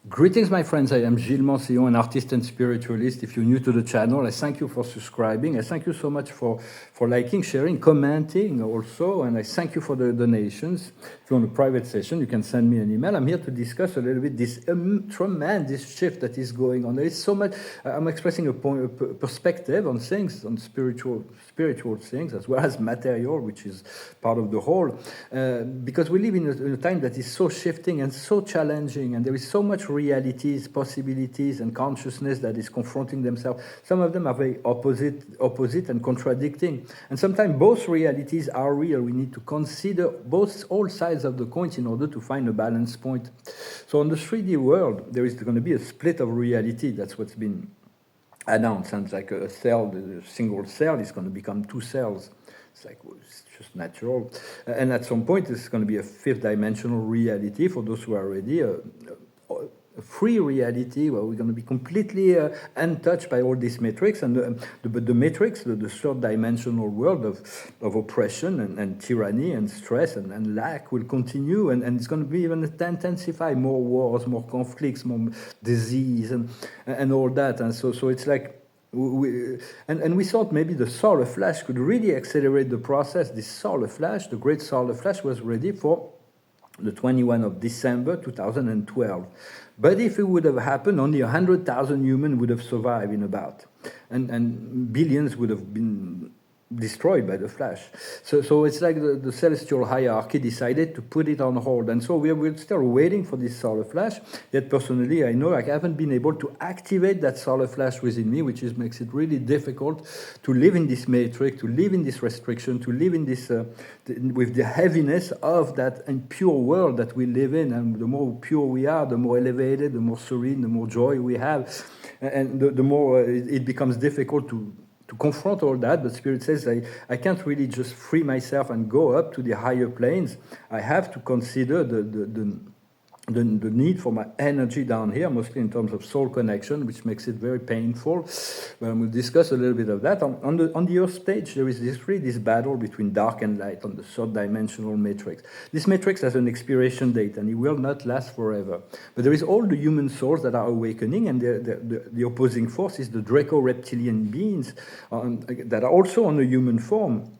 Greetings, my friends. I am Gilles Mancillon, an artist and spiritualist. If you're new to the channel, I thank you for subscribing. I thank you so much for liking, sharing, commenting also, and I thank you for the donations. If you want a private session, you can send me an email. I'm here to discuss a little bit this tremendous shift that is going on. There is so much. I'm expressing a perspective on things, on spiritual things, as well as material, which is part of the whole, because we live in a time that is so shifting and so challenging, and there is so much realities, possibilities, and consciousness that is confronting themselves. Some of them are very opposite and contradicting, and sometimes both realities are real. We need to consider all sides of the coin in order to find a balance point. So on the 3D world, there is going to be a split of reality. That's what's been announced. And like a cell, a single cell is going to become two cells. It's like, well, it's just natural. And at some point, it's going to be a fifth dimensional reality for those who are ready, a free reality where we're going to be completely untouched by all these metrics. And the matrix, the third dimensional world of oppression and tyranny and stress and lack will continue. And it's going to be even intensify, more wars, more conflicts, more disease and all that. And so it's like, we thought maybe the solar flash could really accelerate the process. This solar flash, the great solar flash, was ready for the 21st of December 2012. But if it would have happened, only 100,000 humans would have survived in about, and billions would have been destroyed by the flash. So it's like the celestial hierarchy decided to put it on hold. And so we're still waiting for this solar flash. Yet personally, I know I haven't been able to activate that solar flash within me, which makes it really difficult to live in this matrix, to live in this restriction, to live in this with the heaviness of that impure world that we live in. And the more pure we are, the more elevated, the more serene, the more joy we have. And the more it becomes difficult to confront all that. But Spirit says I can't really just free myself and go up to the higher planes. I have to consider the need for my energy down here, mostly in terms of soul connection, which makes it very painful. But we'll discuss a little bit of that. On the Earth stage, there is this battle between dark and light on the third dimensional matrix. This matrix has an expiration date, and it will not last forever. But there is all the human souls that are awakening, and the opposing force is the Draco-reptilian beings that are also on a human form,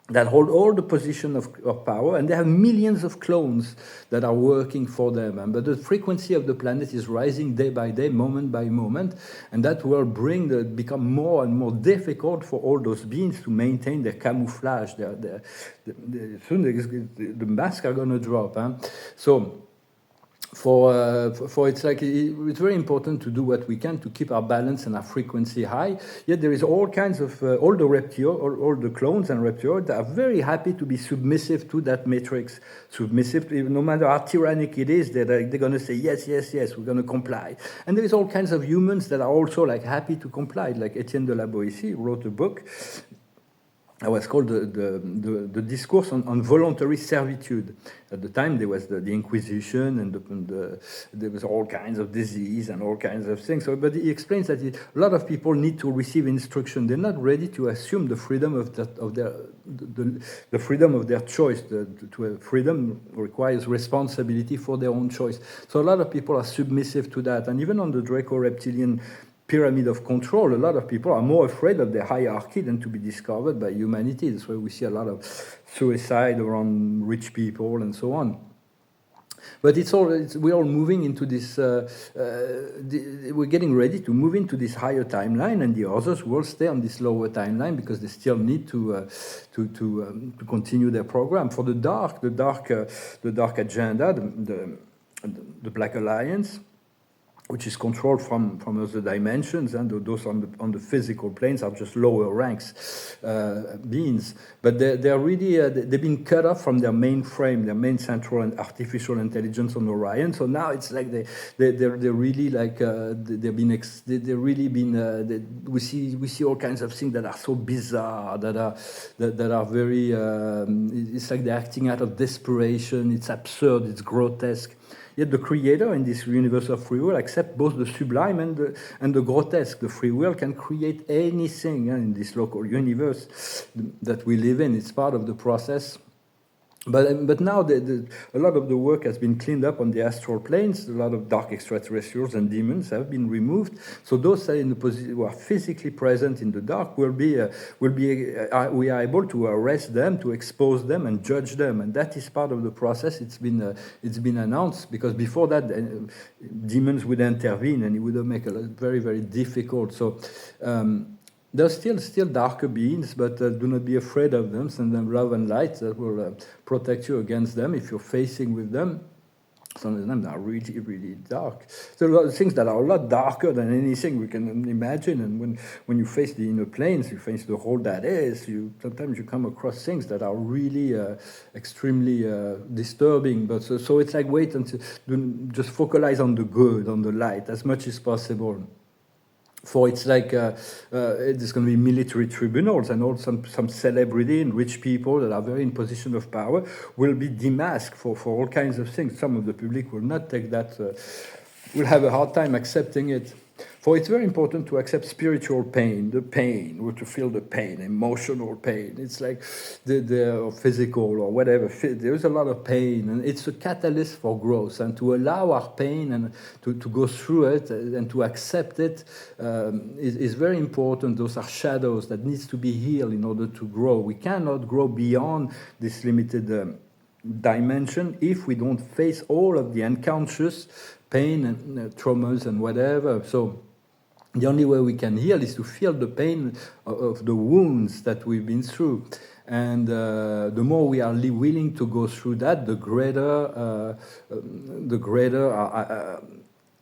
that hold all the position of power, and they have millions of clones that are working for them. But the frequency of the planet is rising day by day, moment by moment, and that will become more and more difficult for all those beings to maintain their camouflage. Soon the masks are going to drop. So for it's like it's very important to do what we can to keep our balance and our frequency high. Yet there is all kinds of all the clones and reptioids that are very happy to be submissive to that matrix, submissive to, no matter how tyrannic it is. They're going to say yes, we're going to comply. And there is all kinds of humans that are also like happy to comply. Like Etienne de la Boétie wrote a book. It was called the Discourse on Voluntary Servitude. At the time, there was the Inquisition, and there was all kinds of disease and all kinds of things. But he explains that a lot of people need to receive instruction. They're not ready to assume the freedom the freedom of their choice. Freedom requires responsibility for their own choice. So a lot of people are submissive to that. And even on the Draco-reptilian pyramid of control, a lot of people are more afraid of the hierarchy than to be discovered by humanity. That's why we see a lot of suicide around rich people and so on. But we're all moving into this, we're getting ready to move into this higher timeline, and the others will stay on this lower timeline because they still need to continue their program. For the dark agenda, the Black Alliance, which is controlled from other dimensions, and those on the physical planes are just lower ranks beings. But they're really they've been cut off from their main frame, their main central and artificial intelligence on Orion. So now it's like they're really like we see all kinds of things that are so bizarre, that are very it's like they're acting out of desperation. It's absurd. It's grotesque. Yet the creator in this universe of free will accepts both the sublime and the grotesque. The free will can create anything in this local universe that we live in. It's part of the process But now a lot of the work has been cleaned up on the astral planes. A lot of dark extraterrestrials and demons have been removed. So those are who are physically present in the dark we are able to arrest them, to expose them, and judge them. And that is part of the process. It's been announced, because before that, demons would intervene, and it would make it very, very difficult. So. There's still darker beings, but do not be afraid of them. Send them love and light that will protect you against them if you're facing with them. Some of them are really, really dark. There are a lot of things that are a lot darker than anything we can imagine. And when you face the inner planes, you face the whole that is, sometimes you come across things that are really extremely disturbing. But so it's like wait until just focalize on the good, on the light, as much as possible. For it's like there's going to be military tribunals, and all some celebrity and rich people that are very in position of power will be demasked for all kinds of things. Some of the public will not take that, will have a hard time accepting it. For it's very important to accept spiritual pain, the pain, or to feel the pain, emotional pain. It's like the physical or whatever. There's a lot of pain, and it's a catalyst for growth. And to allow our pain and to go through it and to accept it is very important. Those are shadows that needs to be healed in order to grow. We cannot grow beyond this limited dimension if we don't face all of the unconscious pain and traumas and whatever. So the only way we can heal is to feel the pain of the wounds that we've been through. And the more we are willing to go through that, the greater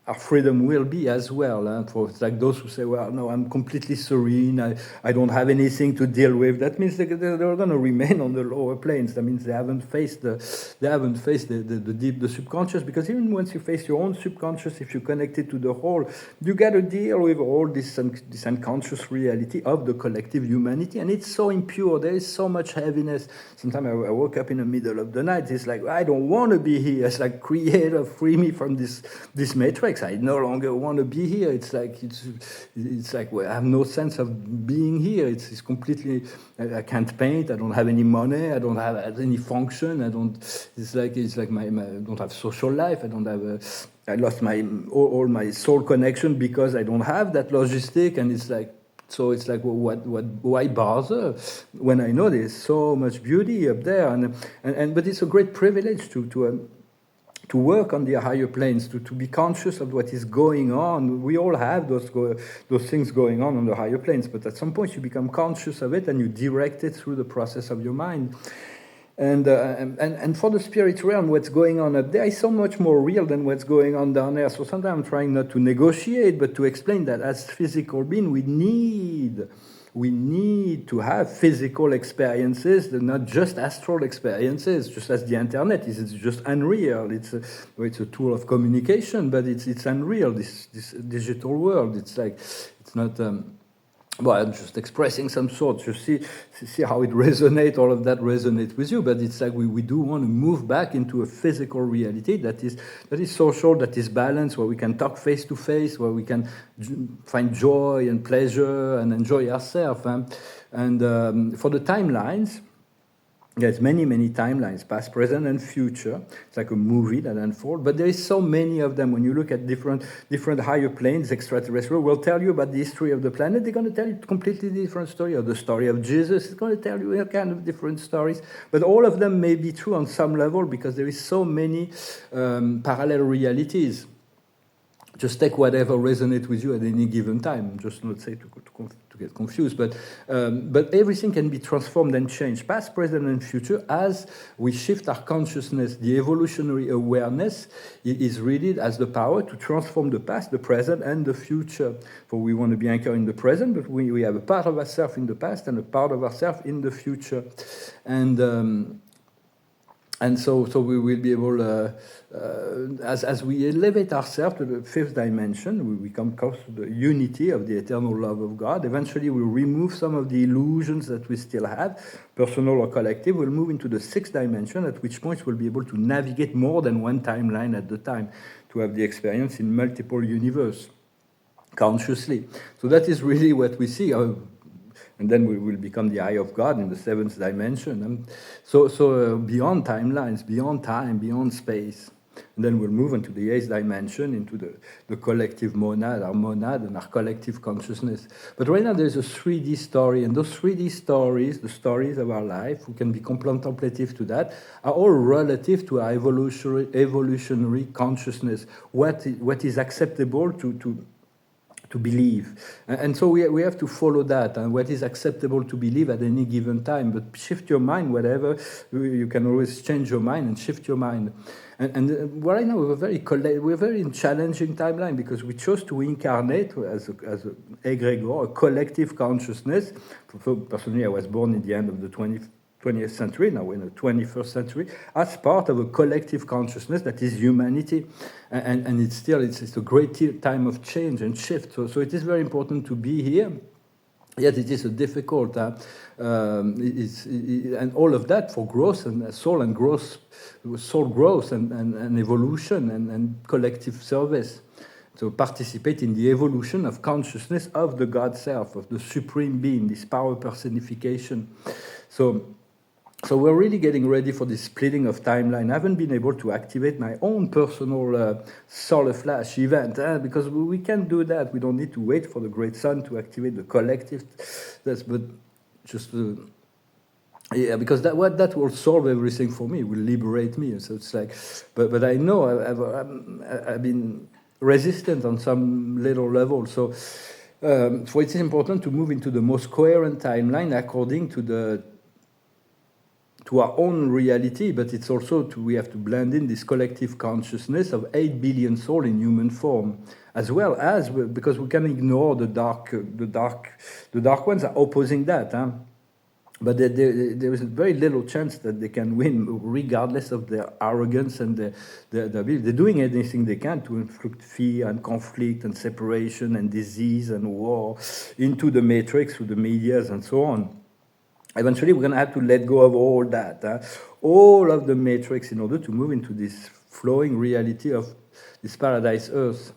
our freedom will be as well. For it's like those who say, well, no, I'm completely serene, I don't have anything to deal with. That means they're going to remain on the lower planes. That means they haven't faced the deep, the subconscious, because even once you face your own subconscious, if you connect it to the whole, you got to deal with all this unconscious reality of the collective humanity, and it's so impure. There is so much heaviness. Sometimes I woke up in the middle of the night. It's like, I don't want to be here. It's like, Creator, free me from this matrix. I no longer want to be here. It's like well, I have no sense of being here. It's completely. I can't paint. I don't have any money. I don't have any function. I don't. It's like my I don't have social life. I don't have. I lost all my soul connection because I don't have that logistic. And it's like. So it's like, well, why bother when I know there's so much beauty up there? But it's a great privilege to work on the higher planes, to be conscious of what is going on. We all have those things going on the higher planes, but at some point you become conscious of it and you direct it through the process of your mind. And for the spirit realm, what's going on up there is so much more real than what's going on down there. So sometimes I'm trying not to negotiate, but to explain that as physical being, we need to have physical experiences, not just astral experiences, just as the internet is. It's just unreal. It's a tool of communication, but it's unreal, this digital world. It's like, it's not... well, I'm just expressing some sort. You see how it resonates, all of that resonates with you, but it's like we do want to move back into a physical reality that is social, that is balanced, where we can talk face to face, where we can find joy and pleasure and enjoy ourselves. And for the timelines, there's many timelines, past, present, and future. It's like a movie that unfolds, but there is so many of them. When you look at different higher planes, extraterrestrial will tell you about the history of the planet. They're going to tell you a completely different story, or the story of Jesus. It's going to tell you all kind of different stories, but all of them may be true on some level because there is so many parallel realities. Just take whatever resonates with you at any given time. Just not say to get confused, but everything can be transformed and changed, past, present, and future, as we shift our consciousness. The evolutionary awareness is really as the power to transform the past, the present, and the future. For we want to be anchored in the present, but we have a part of ourselves in the past and a part of ourselves in the future, and so we will be able, as we elevate ourselves to the fifth dimension, we come close to the unity of the eternal love of God. Eventually, we'll remove some of the illusions that we still have, personal or collective. We'll move into the sixth dimension, at which point we'll be able to navigate more than one timeline at the time, to have the experience in multiple universes, consciously. So that is really what we see. and then we will become the eye of God in the seventh dimension. And so beyond timelines, beyond time, beyond space. And then we'll move into the eighth dimension, into the collective monad and our collective consciousness. But right now there's a 3D story, and those 3D stories, the stories of our life, we can be contemplative to that, are all relative to our evolutionary consciousness, what is acceptable to believe. And so we have to follow that, and what is acceptable to believe at any given time. But shift your mind, whatever, you can always change your mind and shift your mind. And right now we're very in challenging timeline, because we chose to incarnate as a egregore, a collective consciousness. Personally, I was born in the end of the 20th century, now we're in the 21st century, as part of a collective consciousness that is humanity. And it's a great time of change and shift. So it is very important to be here. Yet it is a difficult, and all of that for growth and soul growth and evolution and collective service. So participate in the evolution of consciousness of the God Self, of the Supreme Being, this power personification. So we're really getting ready for this splitting of timeline. I haven't been able to activate my own personal solar flash event, because we can't do that. We don't need to wait for the great sun to activate the collective. But just yeah, because that will solve everything for me. It will liberate me. So it's like, but I know I've been resistant on some little level. So it is important to move into the most coherent timeline according to our own reality, but it's also we have to blend in this collective consciousness of 8 billion souls in human form, as well as, because we can ignore the dark ones are opposing that, but there is very little chance that they can win, regardless of their arrogance and their belief. They're doing anything they can to inflict fear and conflict and separation and disease and war into the matrix through the medias and so on. Eventually, we're going to have to let go of all that, all of the matrix, in order to move into this flowing reality of this paradise earth.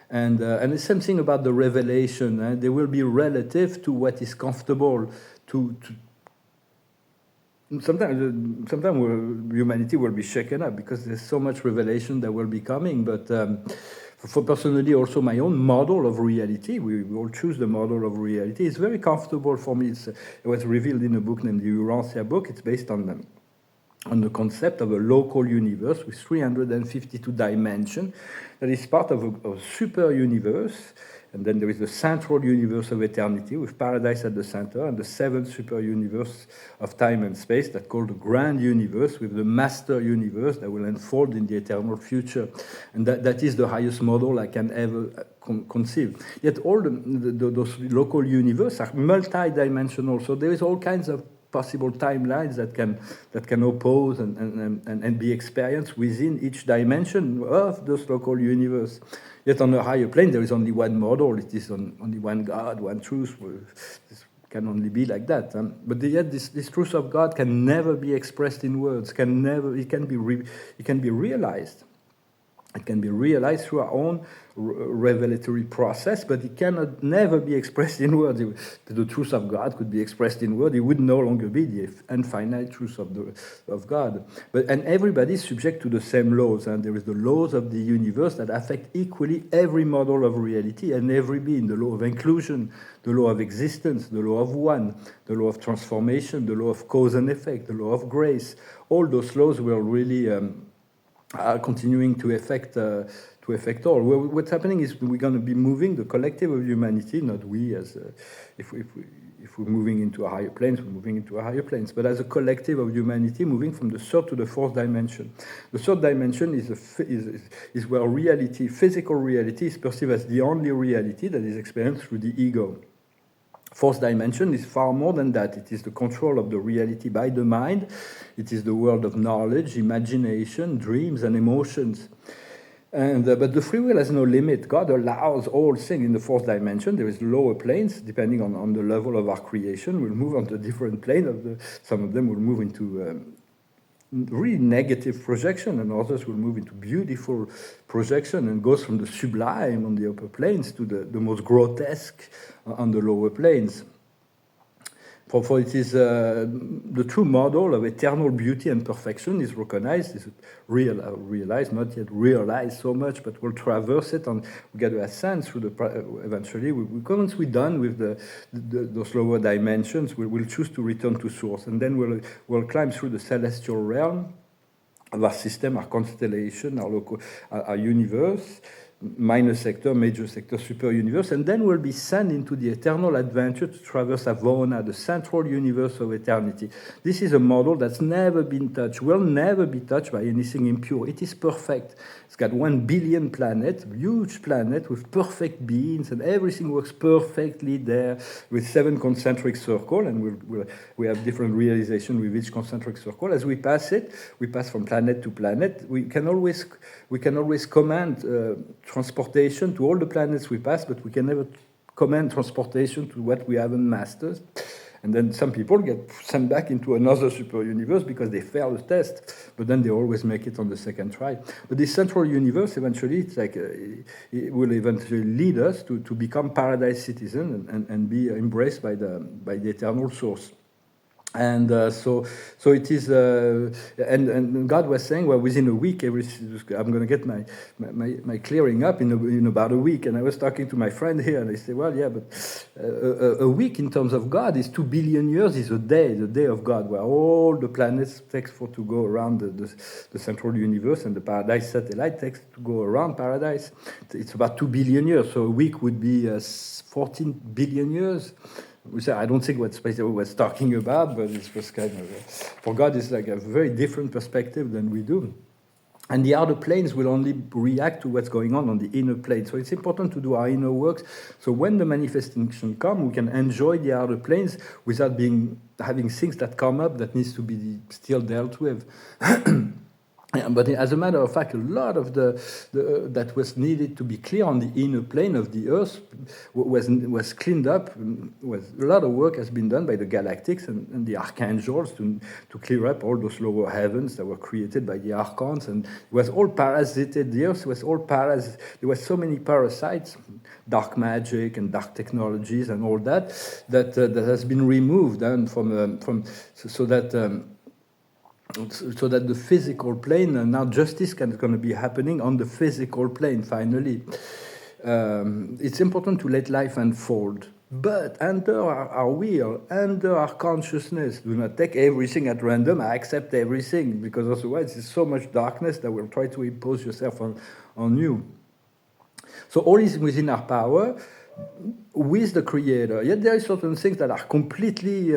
And the same thing about the revelation. They will be relative to what is comfortable to sometimes humanity will be shaken up, because there's so much revelation that will be coming. But for personally, also my own model of reality, we all choose the model of reality. It's very comfortable for me. It was revealed in a book named the Urantia book. It's based on the concept of a local universe with 352 dimensions that is part of a super universe. And then there is the central universe of eternity with paradise at the center, and the seventh super universe of time and space that's called the grand universe, with the master universe that will unfold in the eternal future. And that is the highest model I can ever conceive. Yet all those local universes are multi-dimensional, so there is all kinds of possible timelines that can oppose and be experienced within each dimension of this local universe. Yet on a higher plane, there is only one model. It is only one God, one truth. This can only be like that. But yet this truth of God can never be expressed in words. It can be realized. It can be realized through our own revelatory process, but it cannot never be expressed in words. The truth of God could be expressed in words. It would no longer be the infinite truth of God. And everybody is subject to the same laws, and there is the laws of the universe that affect equally every model of reality and every being. The law of inclusion, the law of existence, the law of one, the law of transformation, the law of cause and effect, the law of grace. All those laws will really are continuing to affect all. What's happening is we're going to be moving the collective of humanity, not we as if we're moving into a higher planes, we're moving into a higher planes, but as a collective of humanity, moving from the third to the fourth dimension. The third dimension is where reality, physical reality, is perceived as the only reality that is experienced through the ego. Fourth dimension is far more than that. It is the control of the reality by the mind. It is the world of knowledge, imagination, dreams, and emotions. But the free will has no limit. God allows all things in the fourth dimension. There is lower planes, depending on the level of our creation. We'll move on to different planes. Some of them will move into really negative projection, and others will move into beautiful projection, and goes from the sublime on the upper planes to the most grotesque on the lower planes. For it is the true model of eternal beauty and perfection is recognized, is realized, not yet realized so much, but we'll traverse it and we get a sense through eventually. Once we're done with those lower dimensions, we'll choose to return to source, and then we'll climb through the celestial realm of our system, our constellation, our universe, minor sector, major sector, super universe, and then we'll be sent into the eternal adventure to traverse Avona, the central universe of eternity. This is a model that's never been touched, will never be touched by anything impure. It is perfect. It's got 1 billion planets, huge planet with perfect beings, and everything works perfectly there with 7 concentric circles, and we have different realization with each concentric circle. As we pass it, we pass from planet to planet. We can always command transportation to all the planets we pass, but we can never command transportation to what we haven't mastered. And then some people get sent back into another super universe because they fail the test, but then they always make it on the second try. But this central universe, eventually, it's like it will eventually lead us to become paradise citizen and be embraced by the eternal source. And so it is, and God was saying, well, within a week, I'm going to get my clearing up in about a week. And I was talking to my friend here, and I said, well, yeah, but a week in terms of God is 2 billion years is a day, the day of God, where all the planets takes for to go around the central universe, and the Paradise satellite takes to go around Paradise. It's about 2 billion years, so a week would be 14 billion years. Which I don't think what Space was talking about, but it was kind of, for God, it's like a very different perspective than we do. And the outer planes will only react to what's going on the inner plane. So it's important to do our inner works. So when the manifestation comes, we can enjoy the outer planes without having things that come up that needs to be still dealt with. But as a matter of fact, a lot of that was needed to be clear on the inner plane of the Earth was cleaned up. A lot of work has been done by the galactics and the archangels to clear up all those lower heavens that were created by the archons, and it was all parasited. The Earth was all there were so many parasites, dark magic and dark technologies and all that has been removed and so that the physical plane, and now justice is going to be happening on the physical plane, finally. It's important to let life unfold, but under our will, under our consciousness, do not take everything at random, I accept everything, because otherwise there's so much darkness that will try to impose yourself on you. So all is within our power, with the Creator. Yet there are certain things that are completely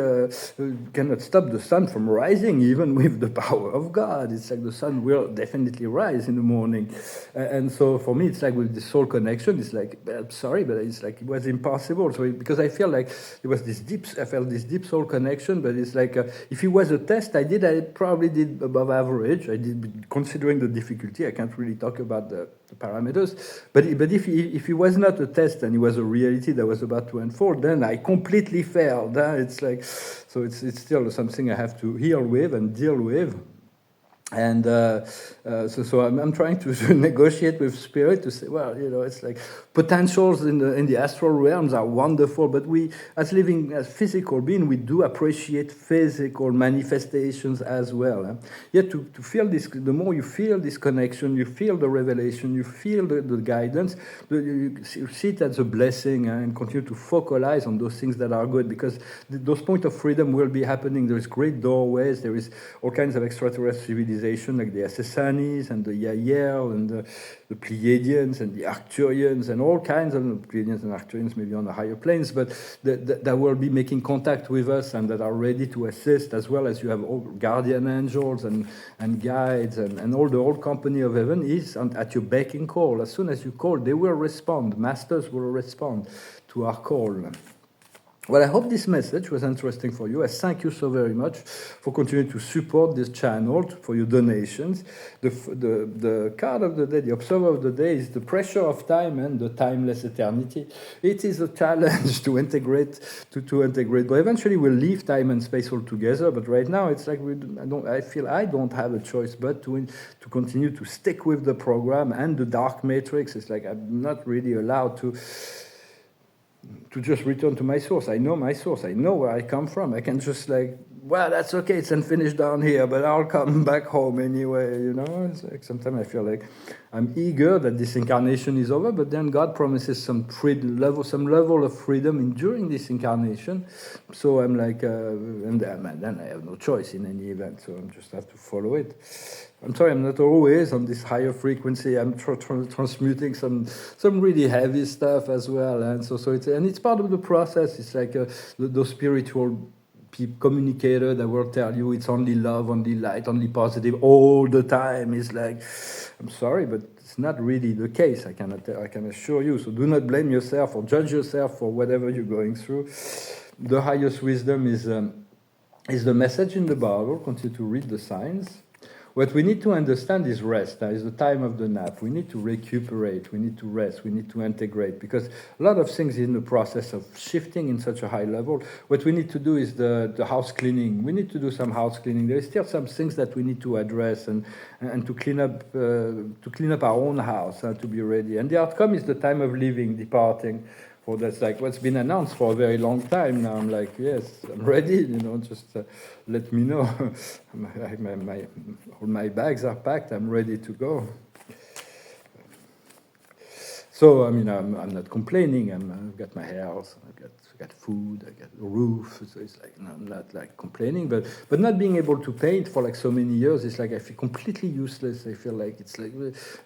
cannot stop the sun from rising, even with the power of God. It's like the sun will definitely rise in the morning. And so for me, it's like with the soul connection, it's like, I'm sorry, but it's like it was impossible. So because I feel like there was I felt this deep soul connection, but it's like if it was a test, I probably did above average. I did, considering the difficulty. I can't really talk about the parameters, but if it was not a test and it was a reality that was about to unfold, then I completely failed. It's like, so it's still something I have to heal with and deal with. And so I'm trying to negotiate with spirit to say, well, it's like potentials in the astral realms are wonderful, but we, as physical beings, we do appreciate physical manifestations as well. Yet to feel this, the more you feel this connection, you feel the revelation, you feel the guidance, you see it as a blessing and continue to focalize on those things that are good, because those points of freedom will be happening. There is great doorways, there is all kinds of extraterrestrial civilization, like the Assassins and the Yael and the Pleiadians and the Arcturians and all kinds of Pleiadians and Arcturians, maybe on the higher planes, but that will be making contact with us and that are ready to assist, as well as you have all guardian angels and guides and all the whole company of heaven is at your beck and call. As soon as you call, they will respond. Masters will respond to our call. Well, I hope this message was interesting for you. I thank you so very much for continuing to support this channel, for your donations. The card of the day, the observer of the day, is the pressure of time and the timeless eternity. It is a challenge to integrate, but eventually we'll leave time and space altogether. But right now, it's like I feel I don't have a choice but to continue to stick with the program and the dark matrix. It's like I'm not really allowed to to just return to my source. I know my source. I know where I come from. I can just like, well, that's okay. It's unfinished down here, but I'll come back home anyway. You know, it's like sometimes I feel like I'm eager that this incarnation is over, but then God promises some level of freedom during this incarnation. So I'm like, and then I have no choice in any event. So I just have to follow it. I'm sorry, I'm not always on this higher frequency. I'm transmuting some really heavy stuff as well, and so it's part of the process. It's like those spiritual communicator that will tell you it's only love, only light, only positive all the time. It's like, I'm sorry, but it's not really the case. I can assure you. So do not blame yourself or judge yourself for whatever you're going through. The highest wisdom is the message in the Bible. Continue to read the signs. What we need to understand is rest. Now is the time of the nap. We need to recuperate. We need to rest. We need to integrate, because a lot of things in the process of shifting in such a high level. What we need to do is the house cleaning. We need to do some house cleaning. There is still some things that we need to address and to clean up our own house to be ready. And the outcome is the time of leaving, departing. For that's like what's been announced for a very long time now. I'm like, yes, I'm ready. You know, just let me know. All my bags are packed. I'm ready to go. So I mean, I'm not complaining. I've got my house. I got food. I got a roof. So it's like I'm not like complaining, but not being able to paint for like so many years, it's like I feel completely useless. I feel like it's like,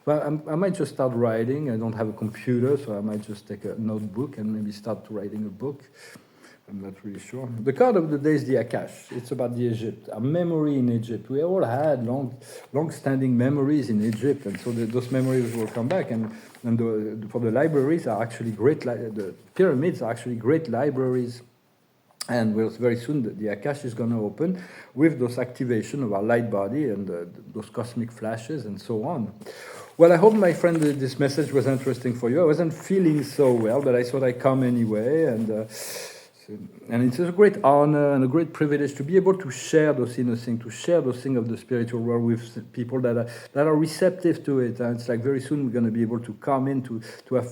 well, I might just start writing. I don't have a computer, so I might just take a notebook and maybe start writing a book. I'm not really sure. The card of the day is the Akash. It's about the Egypt, a memory in Egypt. We all had long-standing memories in Egypt, and so those memories will come back. And for the libraries are actually great. The pyramids are actually great libraries. And very soon the Akash is going to open with those activation of our light body and those cosmic flashes and so on. Well, I hope, my friend, this message was interesting for you. I wasn't feeling so well, but I thought I'd come anyway. And it's a great honor and a great privilege to be able to share those inner things, to share those things of the spiritual world with people that are receptive to it. And it's like very soon we're going to be able to come in to have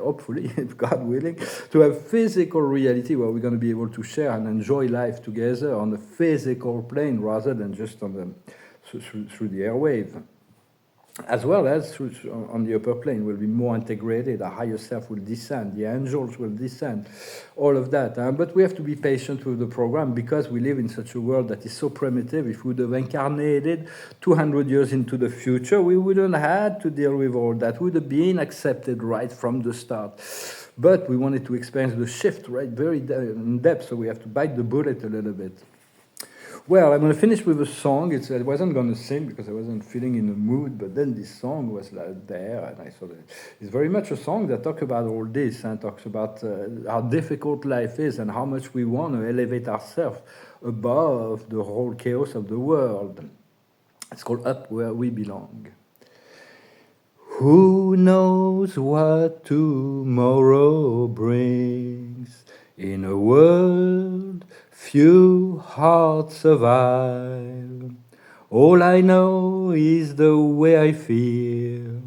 hopefully, if God willing, to have physical reality where we're going to be able to share and enjoy life together on the physical plane rather than just on through the airwave. As well as on the upper plane will be more integrated, a higher self will descend, the angels will descend, all of that. But we have to be patient with the program because we live in such a world that is so primitive. If we would have incarnated 200 years into the future, we wouldn't have to deal with all that. We would have been accepted right from the start. But we wanted to experience the shift, right, very in depth, so we have to bite the bullet a little bit. Well, I'm going to finish with a song. I wasn't going to sing because I wasn't feeling in the mood, but then this song was like there, and I thought it's very much a song that talks about all this and talks about how difficult life is and how much we want to elevate ourselves above the whole chaos of the world. It's called Up Where We Belong. Who knows what tomorrow brings in a world few hearts survive. All I know is the way I feel.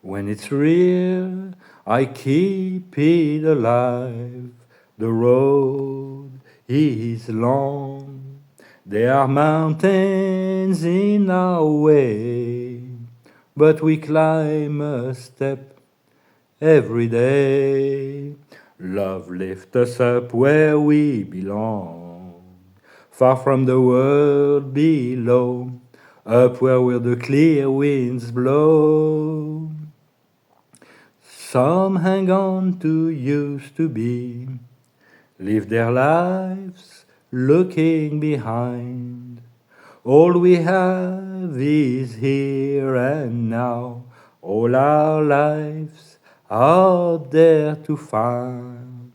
When it's real, I keep it alive. The road is long. There are mountains in our way, but we climb a step every day. Love lifts us up where we belong, far from the world below, up where the clear winds blow. Some hang on to used to be, live their lives looking behind. All we have is here and now, all our lives out there to find.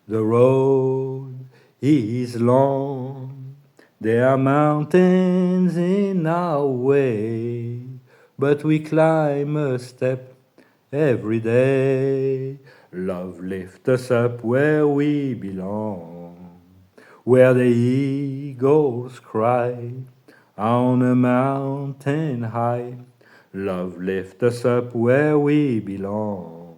The road is long, there are mountains in our way, but we climb a step every day. Love lifts us up where we belong, where the eagles cry on a mountain high. Love lifts us up where we belong,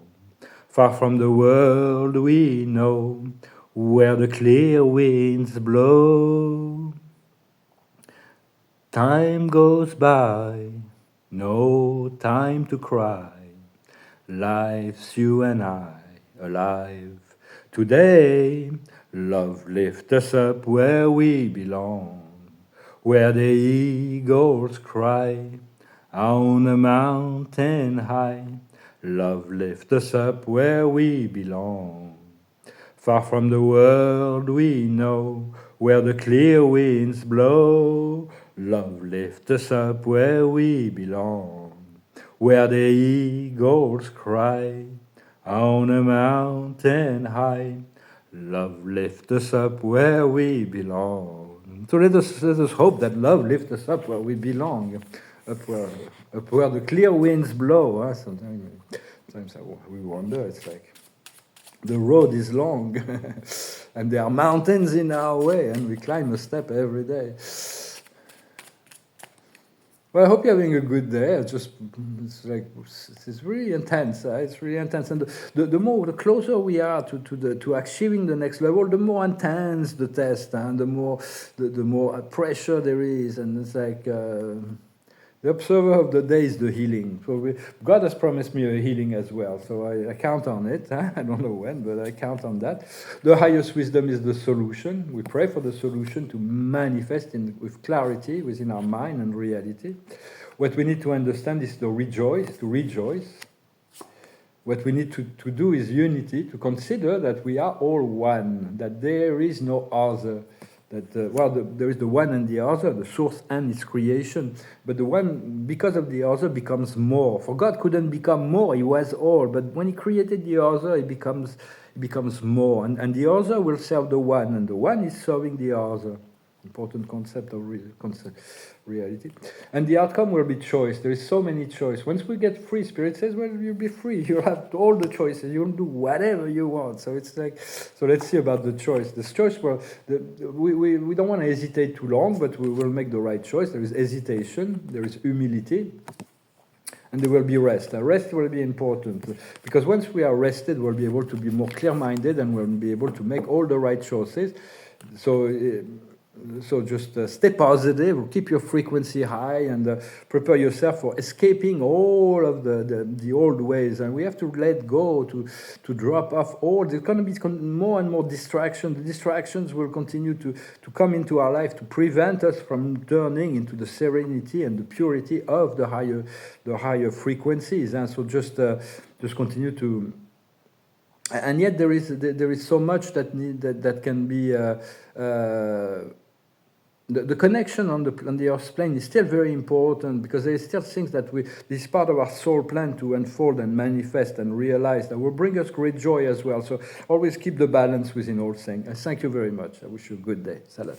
Far from the world we know, where the clear winds blow. Time goes by, no time to cry. Life's you and I, alive today. Love lift us up where we belong, where the eagles cry on a mountain high. Love lift us up where we belong. Far from the world we know, where the clear winds blow. Love lift us up where we belong, where the eagles cry on a mountain high. Love lift us up where we belong. So let us hope that love lifts us up where we belong, up where the clear winds blow. Huh? Sometimes we wonder, it's like the road is long and there are mountains in our way and we climb a step every day. Well, I hope you're having a good day. It's really intense. It's really intense, and the closer we are to achieving the next level, the more intense the test, and the more pressure there is, and it's like. The observer of the day is the healing. So God has promised me a healing as well. So I count on it. I don't know when, but I count on that. The highest wisdom is the solution. We pray for the solution to manifest with clarity within our mind and reality. What we need to understand is to rejoice. What we need to do is unity, to consider that we are all one, that there is no other. There is the one and the other, the source and its creation, but the one, because of the other, becomes more. For God couldn't become more, he was all, but when he created the other, it becomes more, and the other will serve the one, and the one is serving the other. Important concept of reality. And the outcome will be choice. There is so many choices. Once we get free, Spirit says, well, you'll be free. You'll have all the choices. You'll do whatever you want. So it's like, so let's see about the choice. This choice, well, we don't want to hesitate too long, but we will make the right choice. There is hesitation. There is humility. And there will be rest. Rest will be important, because once we are rested, we'll be able to be more clear-minded and we'll be able to make all the right choices. So just stay positive, keep your frequency high, and prepare yourself for escaping all of the old ways. And we have to let go, to drop off all. There's going to be more and more distractions. The distractions will continue to come into our life to prevent us from turning into the serenity and the purity of the higher frequencies. And so just continue to. And yet there is so much that can be. The connection on the earth plane is still very important, because there is still things that this is part of our soul plan to unfold and manifest and realize that will bring us great joy as well. So always keep the balance within all things. I thank you very much. I wish you a good day. Salat.